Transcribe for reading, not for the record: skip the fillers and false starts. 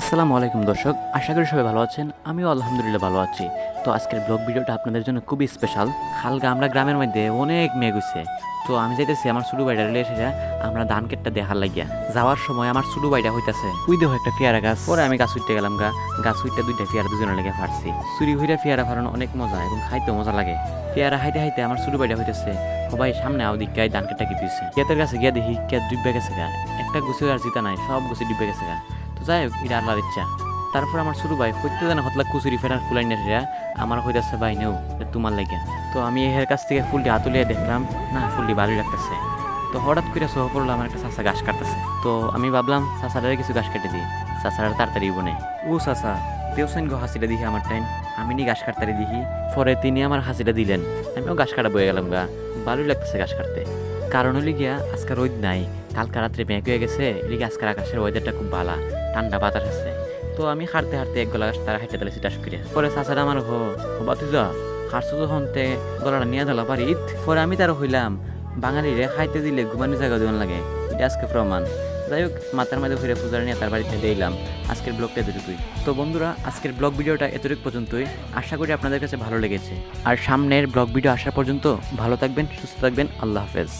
আসসালামু আলাইকুম দর্শক, আশা করি সবাই ভালো আছেন। আমিও আলহামদুলিল্লাহ ভালো আছি। তো আজকের ব্লগ ভিডিওটা আপনাদের জন্য খুবই স্পেশাল। হালকা আমরা গ্রামের মধ্যে অনেক মেঘ হইছে। তো আমি যাইতেছি আমার ছোটো ভাইটা রেলে এসে আমরা ধান কেটটা দেখার লাগিয়া যাওয়ার সময় আমার ছোটো ভাইটা হইতাছে ওই দেখো একটা পেয়ারা গাছ। পরে আমি গাছ উঠতে গেলাম গাছ উঠতে দুইটা পেয়ারা দুজনের লেগে ফাটছি। চুরি হইরা পেয়ারা ফাড়ানো অনেক মজা এবং খাইতেও মজা লাগে। পেয়ারা হাইতে হাইতে আমার ছোটো ভাইটা হইতেছে সবাই সামনে আও দিকায় ধান কেটটা গিয়েছে। ক্ষেতের কাছে গিয়া দেখি ক্ষেত ডুববে গেছে গা, একটা গুছে আর জিতা নাই, সব গুছে ডুববে গেছে গা। তো যাই হোক, এটা আল্লাহর ইচ্ছা। তারপর আমার ছোটো ভাই হইতে জানা হতলা কুচুরি ফেরার ফুলাই নেরা আমার হইতেছে ভাই নেও তোমার লাগিয়া। তো আমি এর কাছ থেকে ফুলটি হাতুলিয়ে দেখলাম না, ফুলটি ভালোই লাগতেছে। তো হঠাৎ করে সহ পড়লো আমার একটা চাষা ঘাস কাটতেছে। তো আমি ভাবলাম চাষাটারে কিছু ঘাস কেটে দিই, চাষাটা তাড়াতাড়ি বনে। ও চাষা দেওসেন গো হাসিটা দিহি আমার টাইম, আমি নি ঘাস কাটতারি দিহি। পরে তিনি আমার হাসিটা দিলেন, আমিও ঘাস কাটা বয়ে গেলাম ভালোই লাগতেছে ঘাস কাটতে। কারণ হলে গিয়া আজকে রোদ নাই, কালকা রাত্রে মেঘ হয়ে গেছে, এদিকে আজকের আকাশের ওয়েদারটা খুব ভালো, ঠান্ডা বাতাস আছে। তো আমি হাঁটতে হাঁটতে এক গলা গাছ তারা হাঁটতে দিলেছি টাস করে। পরে চাচারা আমার বাতি যা হাঁটছো যখন তে গলাটা নিয়ে দিল পারি। পরে আমি তার হইলাম বাঙালিরে খাইতে দিলে ঘুমানোর জায়গা দেওয়ান লাগে, এটা আজকে প্রমাণ। যাই হোক, মাথার মাঝে ঘুরে পূজার নিয়ে তার বাড়িতে দিলাম। আজকের ব্লগটা এতটুকুই। তো বন্ধুরা, আজকের ব্লগ ভিডিওটা এতটুকু পর্যন্তই। আশা করি আপনাদের কাছে ভালো লেগেছে। আর সামনের ব্লগ ভিডিও আসা পর্যন্ত ভালো থাকবেন, সুস্থ থাকবেন। আল্লাহ হাফেজ।